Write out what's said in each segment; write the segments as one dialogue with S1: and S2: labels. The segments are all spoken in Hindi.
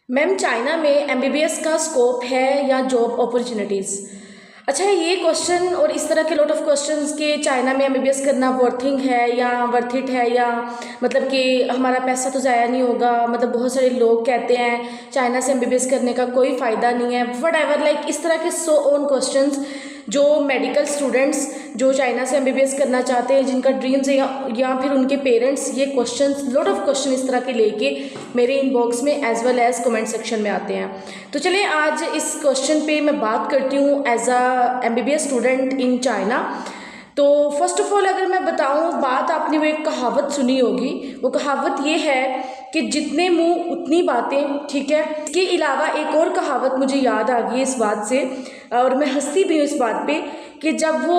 S1: मैम, चाइना में एमबीबीएस का स्कोप है या जॉब अपॉर्चुनिटीज़? अच्छा, ये क्वेश्चन और इस तरह के लॉट ऑफ क्वेश्चंस के चाइना में एमबीबीएस करना वर्थिंग है या वर्थ इट है, या मतलब कि हमारा पैसा तो ज़ाया नहीं होगा। मतलब बहुत सारे लोग कहते हैं चाइना से एमबीबीएस करने का कोई फ़ायदा नहीं है, वट एवर, लाइक इस तरह के सो ऑन क्वेश्चंस जो मेडिकल स्टूडेंट्स जो चाइना से एमबीबीएस करना चाहते हैं, जिनका ड्रीम्स है, या फिर उनके पेरेंट्स, ये क्वेश्चंस, लॉट ऑफ क्वेश्चन इस तरह के लेके मेरे इनबॉक्स में as well as comment section में आते हैं। तो चलिए आज इस क्वेश्चन पे मैं बात करती हूँ as a MBBS student in China. तो फर्स्ट ऑफ ऑल अगर मैं बताऊँ, बात आपने वो एक कहावत सुनी होगी। वो कहावत ये है कि जितने मुंह उतनी बातें, ठीक है। इसके अलावा एक और कहावत मुझे याद आ गई इस बात से, और मैं हंसती भी हूँ इस बात पे कि जब वो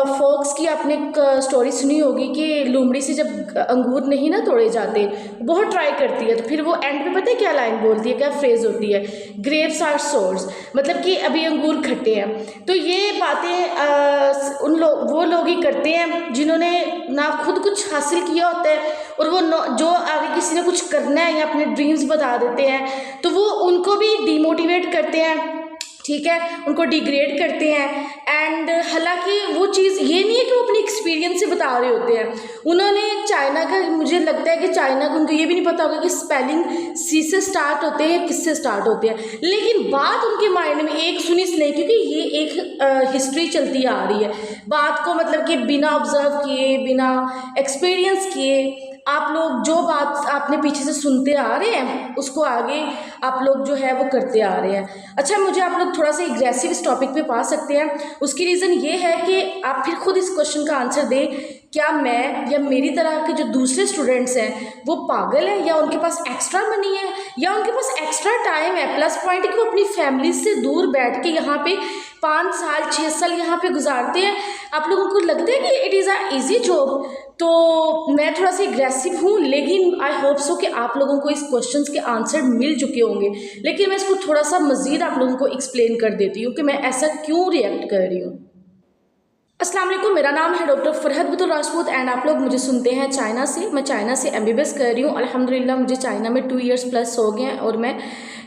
S1: फोक्स की आपने स्टोरी सुनी होगी कि लोमड़ी से जब अंगूर नहीं ना तोड़े जाते, बहुत ट्राई करती है, तो फिर वो एंड पे पता है क्या लाइन बोलती है, क्या फ्रेज होती है, ग्रेप्स आर सोर्स, मतलब कि अभी अंगूर खट्टे हैं। तो ये बातें वो लोग ही करते हैं जिन्होंने ना खुद कुछ हासिल किया होता है, और वो जो आगे किसी ने कुछ करना है या अपने ड्रीम्स बता देते हैं, तो वो उनको भी डिमोटिवेट करते हैं, ठीक है, उनको डिग्रेड करते हैं। एंड हालांकि वो चीज़ ये नहीं है कि वो अपनी एक्सपीरियंस से बता रहे होते हैं। उन्होंने चाइना का, मुझे लगता है कि चाइना को उनको ये भी नहीं पता होगा कि स्पेलिंग सी से स्टार्ट होते हैं या किस से स्टार्ट होते हैं, लेकिन बात उनके माइंड में एक सुनी इसलिए क्योंकि ये एक हिस्ट्री चलती आ रही है। बात को मतलब कि बिना ऑब्जर्व किए, बिना एक्सपीरियंस किए, आप लोग जो बात आपने पीछे से सुनते आ रहे हैं उसको आगे आप लोग जो है वो करते आ रहे हैं। अच्छा, मुझे आप लोग थोड़ा सा एग्रेसिव इस टॉपिक पे पा सकते हैं, उसकी रीज़न ये है कि आप फिर खुद इस क्वेश्चन का आंसर दें, क्या मैं या मेरी तरह के जो दूसरे स्टूडेंट्स हैं वो पागल हैं, या उनके पास एक्स्ट्रा मनी है, या उनके पास एक्स्ट्रा टाइम है। प्लस पॉइंट है कि वो अपनी फैमिली से दूर बैठ के यहाँ पे 5 साल 6 साल यहाँ पे गुजारते हैं। आप लोगों को लगता है कि it is a easy job? तो मैं थोड़ा सा एग्रेसिव हूँ, लेकिन आई होप सो कि आप लोगों को इस क्वेश्चंस के आंसर मिल चुके होंगे, लेकिन मैं इसको थोड़ा सा मज़ीद आप लोगों को एक्सप्लेन कर देती हूँ कि मैं ऐसा क्यों रिएक्ट कर रही हूँ। अस्सलाम वालेकुम, मेरा नाम है doctor Farhat Batool Rajput and आप लोग मुझे सुनते हैं चाइना से। मैं चाइना से एमबीबीएस कर रही हूँ। अल्हम्दुलिल्लाह मुझे चाइना में 2 इयर्स प्लस हो गए हैं और मैं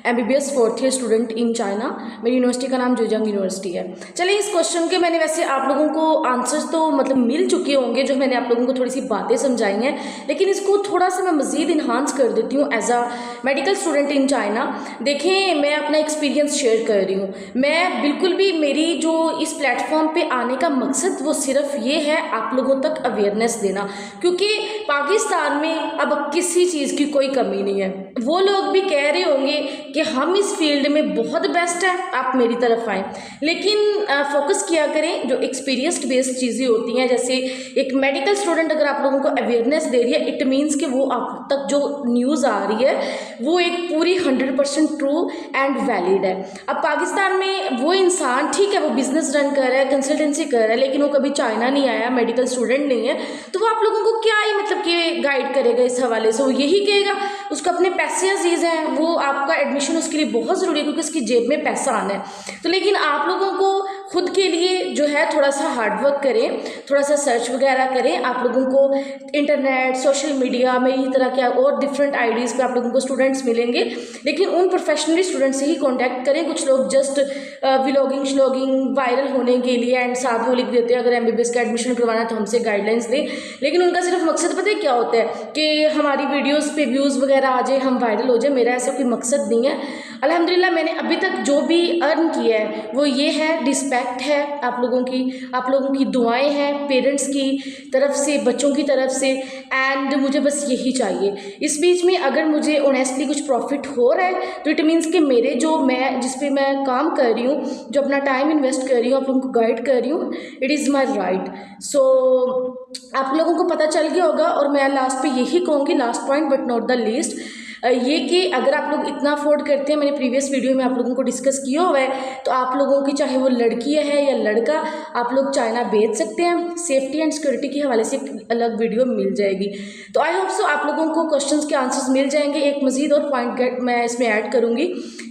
S1: MBBS 4th year student in China. मेरी यूनिवर्सिटी का नाम जोजियांग यूनिवर्सिटी है। चलिए, इस क्वेश्चन के मैंने वैसे आप लोगों को आंसर्स तो मतलब मिल चुके होंगे, जो मैंने आप लोगों को थोड़ी सी बातें समझाई हैं, लेकिन इसको थोड़ा सा मैं मज़ीद इन्हांस कर देती हूँ as a medical student in China. देखें, मैं अपना एक्सपीरियंस शेयर कर रही हूँ। मैं बिल्कुल भी, मेरी जो इस प्लेटफॉर्म पे आने का मकसद वो सिर्फ ये है आप लोगों तक अवेयरनेस देना, क्योंकि पाकिस्तान में अब किसी चीज़ की कोई कमी नहीं है। वो लोग भी कह रहे होंगे कि हम इस फील्ड में बहुत बेस्ट हैं, आप मेरी तरफ आएँ, लेकिन फोकस किया करें जो एक्सपीरियंस्ड बेस्ड चीज़ें होती हैं। जैसे एक मेडिकल स्टूडेंट अगर आप लोगों को अवेयरनेस दे रही है, इट मीन्स कि वो आप तक जो न्यूज़ आ रही है वो एक पूरी 100% ट्रू एंड वैलिड है। अब पाकिस्तान में वो इंसान, ठीक है, वो बिजनेस रन कर रहा है, कंसल्टेंसी कर रहा है, लेकिन वो कभी चाइना नहीं आया, मेडिकल स्टूडेंट नहीं है, तो वो आप लोगों को क्या ही मतलब कि गाइड करेगा इस हवाले से? वो यही कहेगा उसको अपने पैसे अजीज़ हैं, वो आपका एडमिशन उसके लिए बहुत ज़रूरी है क्योंकि उसकी जेब में पैसा आना है। तो लेकिन आप लोगों को खुद के लिए जो है थोड़ा सा हार्डवर्क करें, थोड़ा सा सर्च वगैरह करें। आप लोगों को इंटरनेट, सोशल मीडिया में इस तरह के और डिफरेंट आईडीज़ पे आप लोगों को स्टूडेंट्स मिलेंगे, लेकिन उन प्रोफेशनली स्टूडेंट से ही कॉन्टैक्ट करें। कुछ लोग जस्ट व्लॉगिंग श्लॉगिंग वायरल होने के लिए एंड साथ वो लिख देते हैं अगर एमबीबीएस का एडमिशन करवाना है तो हमसे गाइडलाइंस दें, लेकिन उनका सिर्फ मकसद पता है क्या होता है कि हमारी वीडियोज़ पे व्यूज़ वगैरह आ जाए, हम वायरल हो जाए। मेरा ऐसा कोई मकसद नहीं है। अल्हम्दुलिल्लाह मैंने अभी तक जो भी अर्न किया है वो ये है, रिस्पेक्ट है आप लोगों की दुआएं हैं पेरेंट्स की तरफ से, बच्चों की तरफ से, एंड मुझे बस यही चाहिए। इस बीच में अगर मुझे ऑनेस्टली कुछ प्रॉफिट हो रहा है तो इट मीन्स कि मेरे जो मैं जिस पे मैं काम कर रही हूँ, जो अपना टाइम इन्वेस्ट कर रही हूँ, आप लोगों को गाइड कर रही हूँ, इट इज़ माई राइट। सो आप लोगों को पता चल गया होगा, और मैं लास्ट पे यही कहूँगी, last point but not the least, ये कि अगर आप लोग इतना अफोर्ड करते हैं, मैंने प्रीवियस वीडियो में आप लोगों को डिस्कस किया हुआ है, तो आप लोगों की चाहे वो लड़की है या लड़का, आप लोग चाइना भेज सकते हैं। सेफ्टी एंड सिक्योरिटी के हवाले से एक अलग वीडियो मिल जाएगी। तो आई होप सो आप लोगों को क्वेश्चंस के आंसर्स मिल जाएंगे। एक मजीद और पॉइंट मैं इसमें ऐड करूँगी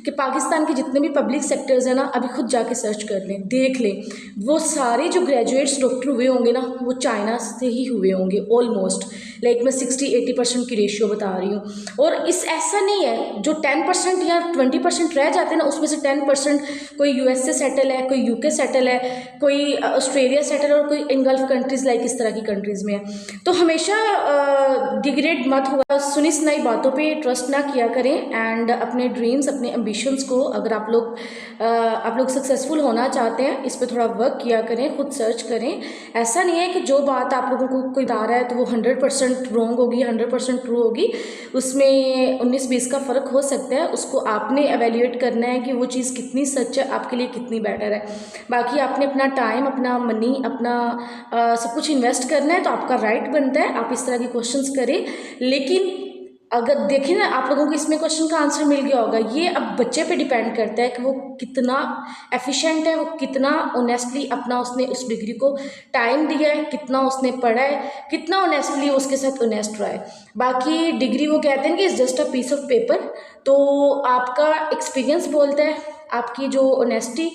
S1: कि पाकिस्तान के जितने भी पब्लिक सेक्टर्स हैं ना, अभी खुद जाके सर्च कर लें, देख लें, वो सारे जो ग्रेजुएट्स डॉक्टर हुए होंगे ना, वो चाइना से ही हुए होंगे ऑलमोस्ट। लाइक मैं 60-80% की रेशियो बता रही हूँ। और इस ऐसा नहीं है जो 10% या 20% रह जाते हैं ना, उसमें से 10% कोई यूएस से सेटल है, कोई यूके सेटल है, कोई ऑस्ट्रेलिया सेटल है और कोई इनगल्फ कंट्रीज़ लाइक इस तरह की कंट्रीज़ में है। तो हमेशा डिग्रेड मत हुआ, सुनी सुनाई बातों पे ट्रस्ट ना किया करें एंड अपने ड्रीम्स, अपने एम्बिशंस को, अगर आप लोग सक्सेसफुल होना चाहते हैं, इस पे थोड़ा वर्क किया करें, खुद सर्च करें। ऐसा नहीं है कि जो बात आप लोगों को कोई बता रहा है तो वो 100% रॉन्ग होगी, 100% ट्रू होगी। उसमें 19-20 का फ़र्क हो सकता है, उसको आपने एवेल्यूएट करना है कि वो चीज़ कितनी सच है, आपके लिए कितनी बेटर है। बाकी आपने अपना टाइम, अपना मनी, अपना सब कुछ इन्वेस्ट करना है तो आपका राइट बनता है, आप इस तरह के क्वेश्चंस करें। लेकिन अगर देखें ना, आप लोगों को इसमें क्वेश्चन का आंसर मिल गया होगा। ये अब बच्चे पे डिपेंड करता है कि वो कितना एफिशिएंट है, वो कितना ऑनेस्टली अपना उसने उस डिग्री को टाइम दिया है, कितना उसने पढ़ा है, कितना ऑनेस्टली उसके साथ ऑनेस्ट रहा है। बाकी डिग्री वो कहते हैं कि is just a piece of paper. तो आपका एक्सपीरियंस बोलता है, आपकी जो ऑनेस्टी,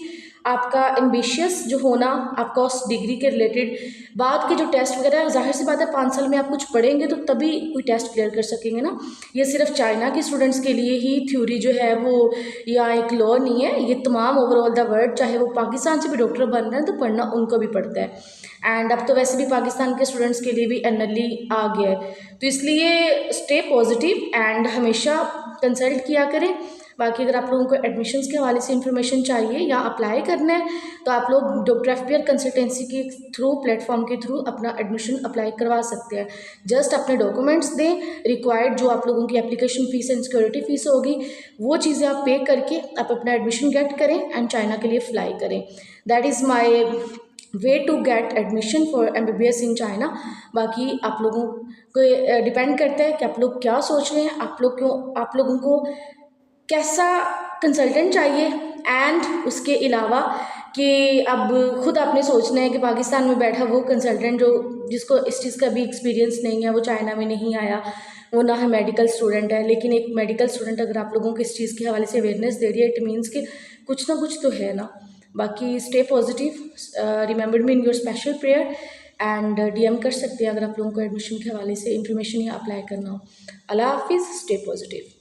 S1: आपका एम्बिशियस जो होना, आपका उस डिग्री के रिलेटेड बाद के जो टेस्ट वगैरह, जाहिर सी बात है 5 साल में आप कुछ पढ़ेंगे तो तभी कोई टेस्ट क्लियर कर सकेंगे ना। ये सिर्फ चाइना के स्टूडेंट्स के लिए ही थ्योरी जो है वो या एक लॉ नहीं है, ये तमाम ओवरऑल द वर्ल्ड, चाहे वो पाकिस्तान से भी डॉक्टर बन रहे हैं तो पढ़ना उनको भी पड़ता है। एंड अब तो वैसे भी पाकिस्तान के स्टूडेंट्स के लिए भी एनएलई आ गया है, तो इसलिए स्टे पॉजिटिव एंड हमेशा कंसल्ट किया करें। बाकी अगर आप लोगों को एडमिशन्स के हवाले से इन्फॉर्मेशन चाहिए या अप्लाई करना है तो आप लोग डॉक्टर FPR कंसल्टेंसी के थ्रू, प्लेटफॉर्म के थ्रू अपना एडमिशन अप्लाई करवा सकते हैं। जस्ट अपने डॉक्यूमेंट्स दें, रिक्वायर्ड जो आप लोगों की application fees and security fees होगी वो चीज़ें आप पे करके आप अपना एडमिशन गेट करें एंड चाइना के लिए फ़्लाई करें। That is my way to get admission for MBBS in China. बाकी आप लोगों को डिपेंड करता है कि आप लोग क्या सोच रहे हैं, आप लोगों को कैसा कंसल्टेंट चाहिए एंड उसके अलावा कि अब खुद आपने सोचना है कि पाकिस्तान में बैठा वो कंसल्टेंट जो जिसको इस चीज़ का भी एक्सपीरियंस नहीं है, वो चाइना में नहीं आया, वो ना है मेडिकल स्टूडेंट है, लेकिन एक मेडिकल स्टूडेंट अगर आप लोगों को इस चीज़ के हवाले से अवेयरनेस दे रही है, इट मीन्स कि कुछ ना कुछ तो है ना। बाकी stay positive, remember me in your special prayer and DM कर सकते हैं अगर आप लोगों को एडमिशन के हवाले से इंफॉर्मेशन या अप्लाई करना हो। अल्लाह हाफिज़, स्टे पॉजिटिव।